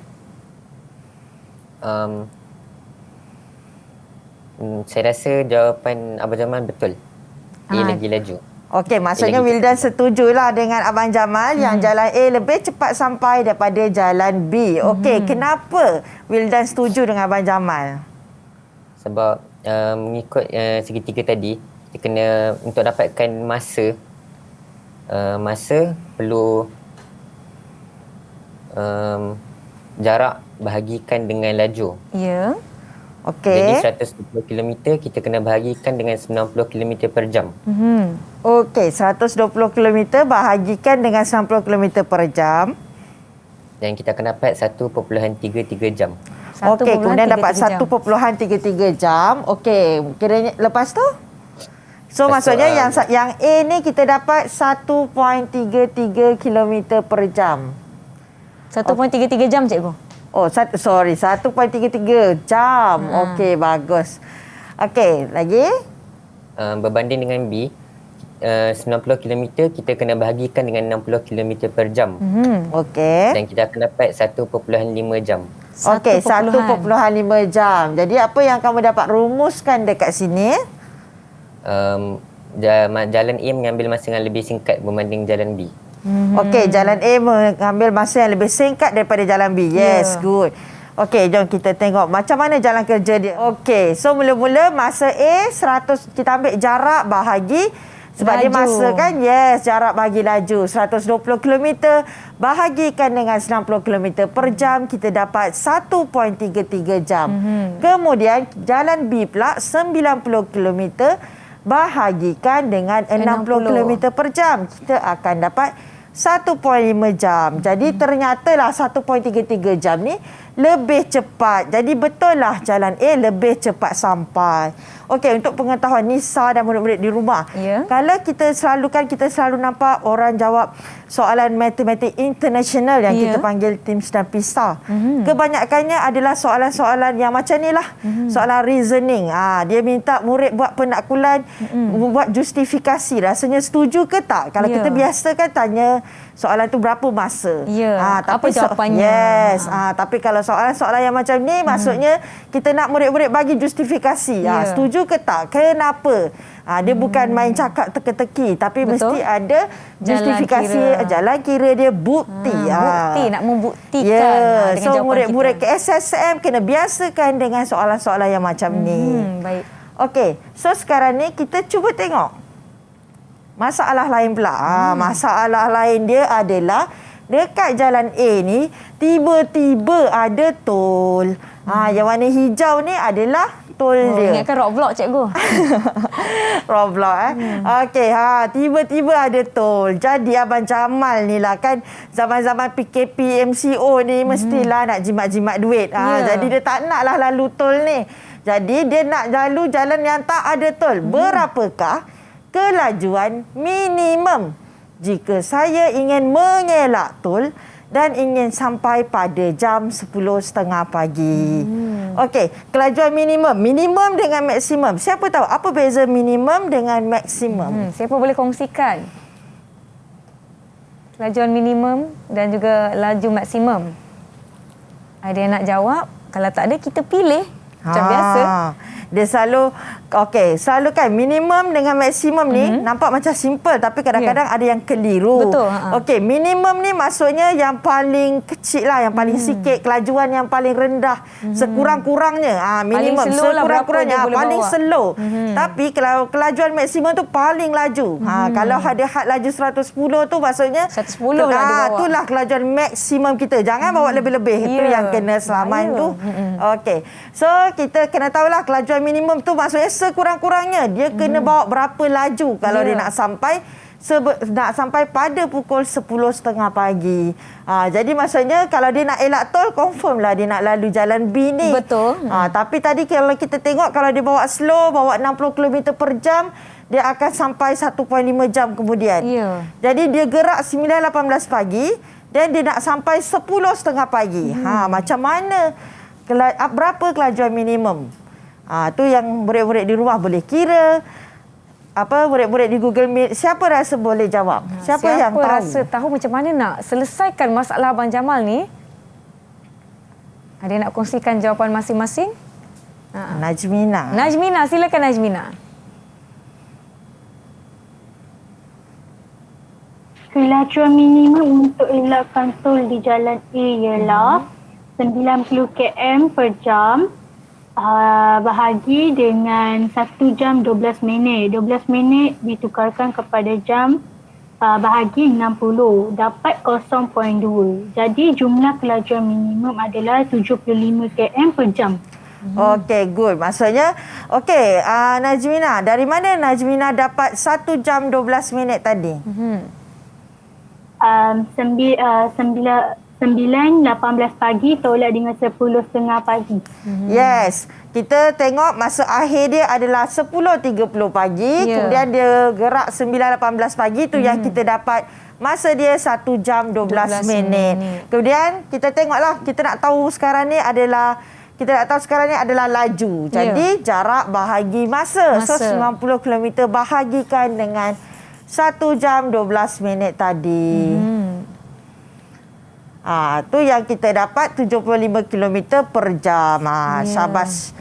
Saya rasa jawapan Abang Jamal betul. Dia lagi laju. Okey, maksudnya Wildan setujulah dengan Abang Jamal yang jalan A lebih cepat sampai daripada jalan B. Okey, kenapa Wildan setuju dengan Abang Jamal? Sebab mengikut segitiga tadi, kita kena untuk dapatkan masa, masa perlu jarak bahagikan dengan laju. Okey. Jadi 120 km kita kena bahagikan dengan 90 km per jam. Okey, 120 km bahagikan dengan 90 km per jam. Dan kita akan dapat 1.33 jam. Okey, kemudian dapat 1.33 jam. Okey, kiranya lepas tu? So Lepas tu, maksudnya yang A ni kita dapat 1.33 km per jam. 1.33 jam cikgu. Oh, 1.33 jam. Okey, bagus. Okey, lagi? Berbanding dengan B, 90 km kita kena bahagikan dengan 60 km per jam. Okey. Dan kita akan dapat 1.5 jam. Okey, 1.5 jam. Jadi apa yang kamu dapat rumuskan dekat sini? Jalan A mengambil masa yang lebih singkat berbanding jalan B. Okey, jalan A mengambil masa yang lebih singkat daripada jalan B. Yes, good. Okey, jom kita tengok macam mana jalan kerja dia. Okey, so mula-mula masa A 100, kita ambil jarak bahagi sebab laju. dia masa kan. Yes, jarak bahagi laju 120 km bahagikan dengan 90 km per jam, kita dapat 1.33 jam. Kemudian jalan B pula 90 km bahagikan dengan 60 km per jam, kita akan dapat 1.5 jam. Jadi ternyatalah 1.33 jam ni lebih cepat. Jadi betul lah jalan A lebih cepat sampai. Okey, untuk pengetahuan Nisa dan murid-murid di rumah. Kalau kita selalu nampak orang jawab soalan matematik international yang kita panggil TIMSS dan PISA. Kebanyakannya adalah soalan-soalan yang macam ni lah. Soalan reasoning. Dia minta murid buat penaklukan, buat justifikasi. Rasanya setuju ke tak? Kalau kita biasa kan tanya soalan tu berapa masa. Apa jawapannya? Yes. Tapi kalau soalan-soalan yang macam ni, maksudnya kita nak murid-murid bagi justifikasi. Setuju ke tak? Kenapa? Dia bukan main cakap teka-teki, tapi mesti ada justifikasi, jalan kira dia, bukti. Bukti, nak membuktikan. So murid-murid ke SSM kena biasakan dengan soalan-soalan yang macam ni. Baik. Okey, so sekarang ni kita cuba tengok masalah lain pula. Masalah lain dia adalah dekat jalan A ni tiba-tiba ada tol. Yang warna hijau ni adalah tol dia. Ingatkan Roblox cikgu. Roblox Okey, tiba-tiba ada tol. Jadi Abang Jamal ni lah kan zaman-zaman PKP MCO ni mestilah nak jimat-jimat duit. Jadi dia tak nak lah lalu tol ni. Jadi dia nak lalu jalan yang tak ada tol. Berapakah kelajuan minimum jika saya ingin mengelak tol dan ingin sampai pada jam 10.30 pagi? Okey, kelajuan minimum. Minimum dengan maksimum. Siapa tahu apa beza minimum dengan maksimum? Siapa boleh kongsikan? Kelajuan minimum dan juga laju maksimum. Ada yang nak jawab? Kalau tak ada, kita pilih. Macam biasa. Dia selalu selalu kan minimum dengan maksimum ni nampak macam simple, tapi kadang-kadang ada yang keliru. Betul. Okey, minimum ni maksudnya yang paling kecil lah, yang paling sikit, kelajuan yang paling rendah sekurang-kurangnya. Minimum sekurang-kurangnya paling slow. Tapi kalau kelajuan maksimum tu paling laju. Kalau ada had laju 110 tu maksudnya 110 lah dia bawa. Itulah kelajuan maksimum kita. Jangan bawa lebih-lebih. Itu yang kena selamat tu. Okey. So kita kena tahulah kelajuan minimum tu maksudnya sekurang-kurangnya dia kena bawa berapa laju kalau dia nak sampai pada pukul 10.30 pagi. Jadi maksudnya kalau dia nak elak tol, confirm lah dia nak lalu jalan B ni. Betul. Tapi tadi kalau kita tengok kalau dia bawa slow, bawa 60 km per jam, dia akan sampai 1.5 jam kemudian. Jadi dia gerak 9.18 pagi dan dia nak sampai 10.30 pagi. Macam mana? Berapa kelajuan minimum? Tu yang murid-murid di rumah boleh kira. Murid-murid di Google Meet, siapa rasa boleh jawab? Siapa yang tahu? Rasa tahu macam mana nak selesaikan masalah Abang Jamal ni? Ada yang nak kongsikan jawapan masing-masing? Najmina, silakan Najmina. Kelajuan minimum untuk elakkan tol di jalan A ialah 90 km per jam bahagi dengan 1 jam 12 minit. 12 minit ditukarkan kepada jam bahagi 60. Dapat 0.2. Jadi jumlah kelajuan minimum adalah 75 km per jam. Okey, good. Maksudnya, okey, Najmina. Dari mana Najmina dapat 1 jam 12 minit tadi? 9:18 pagi tolak dengan 10:30 pagi. Yes. Kita tengok masa akhir dia adalah 10.30 pagi. Kemudian dia gerak 9.18 pagi. Tu yang kita dapat masa dia 1 jam 12 minit. Kemudian kita tengoklah. Kita nak tahu sekarang ni adalah laju. Jadi jarak bahagi masa. So 90 km bahagikan dengan 1 jam 12 minit tadi. Tu yang kita dapat 75 km per jam. Syabas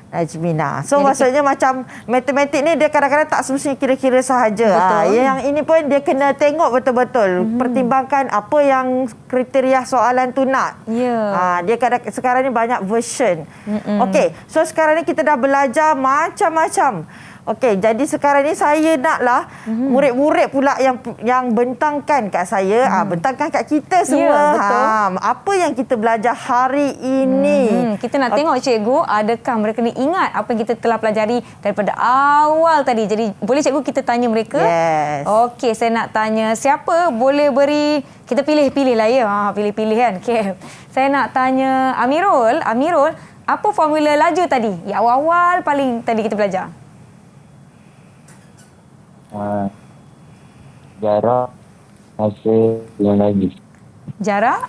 Najmina. So maksudnya macam matematik ni dia kadang-kadang tak semestinya kira-kira sahaja. Yang ini pun dia kena tengok betul-betul. Pertimbangkan apa yang kriteria soalan tu nak. Dia sekarang ni banyak version. Okey, so sekarang ni kita dah belajar macam-macam. Okey, jadi sekarang ni saya naklah murid-murid pula yang bentangkan kat saya, bentangkan kat kita semua. Apa yang kita belajar hari ini. Kita nak tengok cikgu, adakah mereka ni ingat apa yang kita telah pelajari daripada awal tadi. Jadi boleh cikgu kita tanya mereka? Yes. Okey, saya nak tanya siapa boleh beri, kita pilih-pilih lah ya. Pilih-pilih kan. Okey. Saya nak tanya Amirul, apa formula laju tadi? Yang awal-awal paling tadi kita belajar. Jarak, masa yang lagi. Jarak,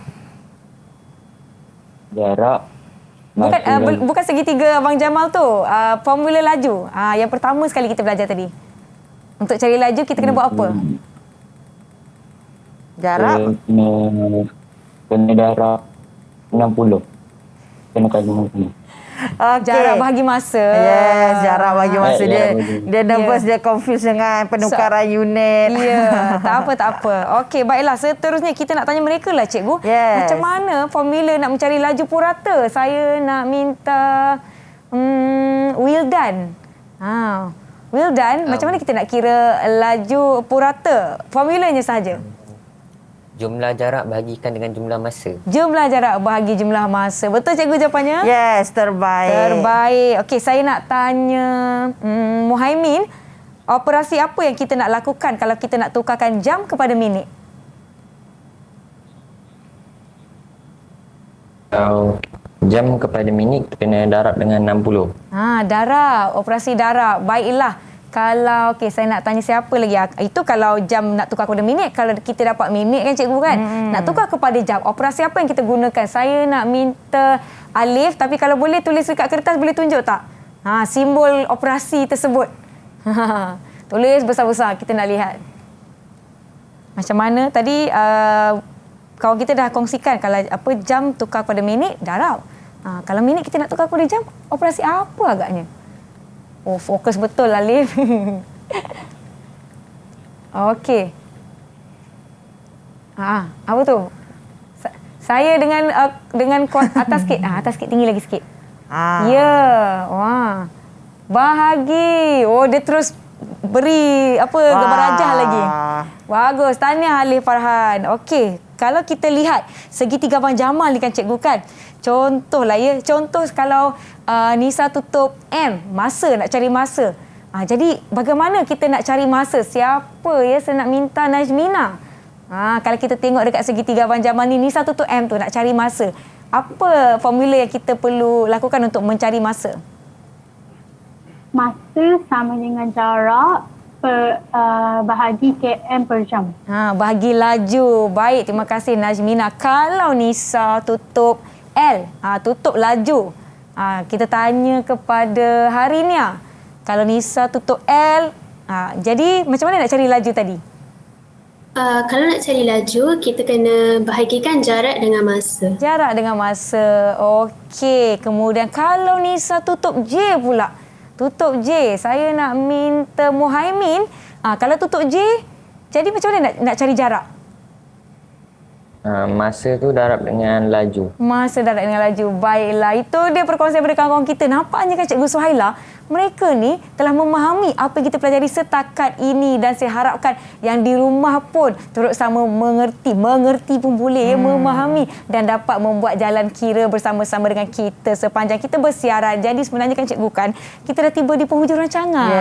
masa bukan segitiga Abang Jamal tu. Formula laju. Yang pertama sekali kita belajar tadi. Untuk cari laju kita kena buat apa? Jarak? Kena jarak 60. Kena kali 60. Jarak bahagi masa. Yes, jarak bahagi masa. Dia nervous, dia confused dengan penukaran unit. Tak apa. Okey, baiklah. Seterusnya kita nak tanya mereka lah cikgu. Macam mana formula nak mencari laju purata? Saya nak minta Wildan. Wildan, macam mana kita nak kira laju purata? Formulanya sahaja. Jumlah jarak bahagikan dengan jumlah masa. Jumlah jarak bahagi jumlah masa. Betul cikgu jawapannya? Yes, terbaik. Okey, saya nak tanya Muhaimin, operasi apa yang kita nak lakukan kalau kita nak tukarkan jam kepada minit? Kalau jam kepada minit kena darab dengan 60. Darab, operasi darab. Baiklah. Kalau saya nak tanya siapa lagi? Itu kalau jam nak tukar kepada minit. Kalau kita dapat minit kan cikgu kan? Nak tukar kepada jam. Operasi apa yang kita gunakan? Saya nak minta Alif, tapi kalau boleh tulis dekat kertas boleh tunjuk tak? Simbol operasi tersebut. Tulis besar-besar, kita nak lihat. Macam mana tadi kawan kita dah kongsikan kalau jam tukar kepada minit, darab. Kalau minit kita nak tukar kepada jam, operasi apa agaknya? Fokus betul Alif. Okey. Apa tu? Saya dengan atas sikit. Atas sikit, tinggi lagi sikit. Wah. Bahagi. Dia terus beri gambar rajah lagi. Bagus. Tahniah Alif Farhan. Okey. Kalau kita lihat segitiga Abang Jamal ni kan cikgu kan. Contohlah ya. Contoh kalau Nisa tutup M, masa, nak cari masa. Jadi bagaimana kita nak cari masa? Siapa ya saya nak minta Najmina. Kalau kita tengok dekat segitiga Abang Jamal ni, Nisa tutup M tu nak cari masa. Apa formula yang kita perlu lakukan untuk mencari masa? Masa sama dengan jarak bahagi km per jam. Bahagi laju. Baik, terima kasih Najmina. Kalau Nisa tutup L, tutup laju. Kita tanya kepada Harinia. Kalau Nisa tutup L, jadi macam mana nak cari laju tadi? Kalau nak cari laju, kita kena bahagikan jarak dengan masa. Jarak dengan masa. Okey. Kemudian kalau Nisa tutup J pula. Tutup J. Saya nak minta Muhaimin. Kalau tutup J, jadi macam mana nak cari jarak? Masa tu darab dengan laju. Masa darab dengan laju. Baiklah. Itu dia perkongsian daripada kawan-kawan kita. Nampaknya kan Cikgu Suhaila mereka ni telah memahami apa yang kita pelajari setakat ini dan saya harapkan yang di rumah pun turut sama mengerti pun boleh memahami dan dapat membuat jalan kira bersama-sama dengan kita sepanjang kita bersiaran. Jadi sebenarnya kan cikgu kan, kita dah tiba di penghujung rancangan.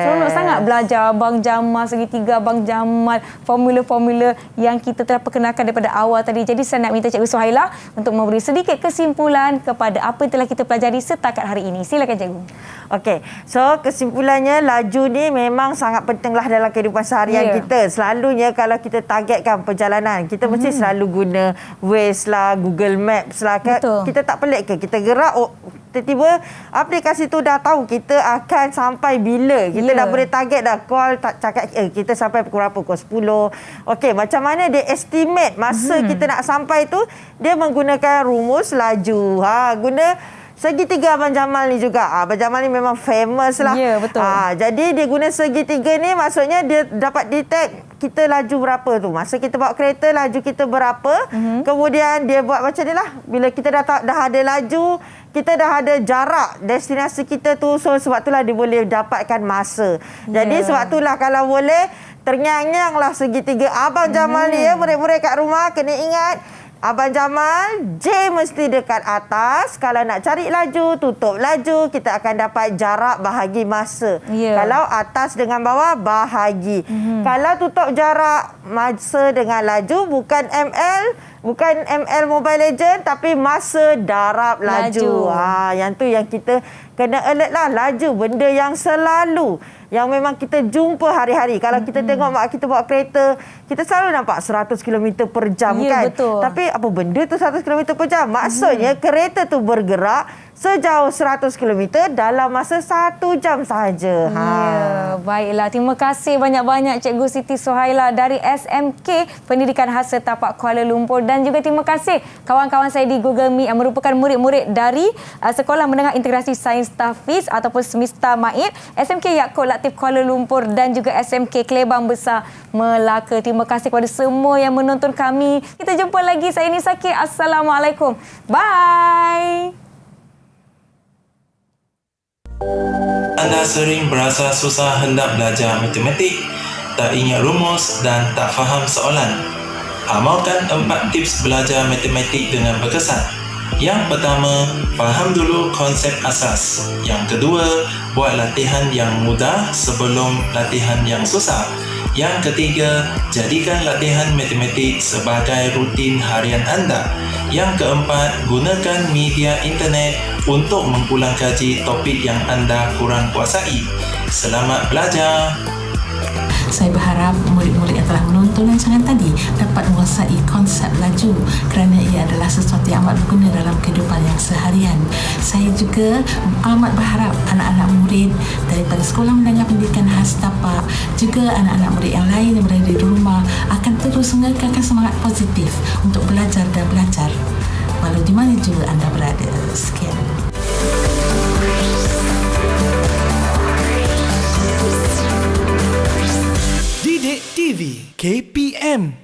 Seronok sangat belajar Abang Jamal, segitiga Abang Jamal, formula-formula yang kita telah perkenalkan daripada awal tadi. Jadi saya nak minta Cikgu Suhaila untuk memberi sedikit kesimpulan kepada apa yang telah kita pelajari setakat hari ini. Silakan Cikgu. Okey, so kesimpulannya laju ni memang sangat pentinglah dalam kehidupan seharian kita. Selalunya kalau kita targetkan perjalanan, kita mesti selalu guna Waze lah, Google Maps lah. Kita tak pelik ke? Kita gerak, tiba-tiba aplikasi tu dah tahu kita akan sampai bila. Kita dah boleh target dah, call, cakap kita sampai pukul berapa, pukul 10. Okey, macam mana dia estimate masa kita nak sampai tu? Dia menggunakan rumus laju. Guna segitiga Abang Jamal ni juga. Abang Jamal ni memang famous lah. Ya, betul. Jadi dia guna segitiga ni, maksudnya dia dapat detect kita laju berapa tu. Masa kita bawa kereta, laju kita berapa. Kemudian dia buat macam ni lah. Bila kita dah ada laju, kita dah ada jarak destinasi kita tu. So sebab itulah dia boleh dapatkan masa. Jadi sebab itulah kalau boleh, terngiang-ngiang lah segitiga Abang Jamal ni ya. Murid-murid kat rumah kena ingat, Abang Jamal, J mesti dekat atas. Kalau nak cari laju, tutup laju. Kita akan dapat jarak bahagi masa. Kalau atas dengan bawah, bahagi. Kalau tutup jarak masa dengan laju, bukan ML Mobile Legend, tapi masa darab laju. Yang tu yang kita kena alert lah. Laju, benda yang selalu, yang memang kita jumpa hari-hari. Kalau kita tengok mak kita bawa kereta, kita selalu nampak 100 km per jam kan. Betul. Tapi apa benda tu 100 km per jam? Maksudnya kereta tu bergerak sejauh 100 km dalam masa 1 jam sahaja. Baiklah. Terima kasih banyak-banyak Cikgu Siti Suhaila dari SMK Pendidikan Khas Setapak Kuala Lumpur, dan juga terima kasih kawan-kawan saya di Google Meet yang merupakan murid-murid dari Sekolah Menengah Integrasi Sains Tahfiz ataupun Semesta Maid, SMK Yaakob Latif Kuala Lumpur dan juga SMK Kelebang Besar Melaka. Terima kasih kepada semua yang menonton kami. Kita jumpa lagi. Saya Nisa K. Assalamualaikum. Bye. Anda sering berasa susah hendak belajar matematik, tak ingat rumus dan tak faham soalan. Amalkan 4 tips belajar matematik dengan berkesan. Yang pertama, faham dulu konsep asas. Yang kedua, buat latihan yang mudah sebelum latihan yang susah. Yang ketiga, jadikan latihan matematik sebagai rutin harian anda. Yang keempat, gunakan media internet untuk mengulang kaji topik yang anda kurang kuasai. Selamat belajar! Saya berharap murid-murid yang telah menonton rancangan tadi dapat menguasai konsep laju kerana ia adalah sesuatu yang amat berguna dalam kehidupan yang seharian. Saya juga amat berharap anak-anak murid daripada Sekolah Menengah Pendidikan Khas Setapak, juga anak-anak murid yang lain yang berada di rumah akan terus mengekalkan semangat positif untuk belajar dan belajar walau di mana juga anda berada. Sekian. Didik TV KPM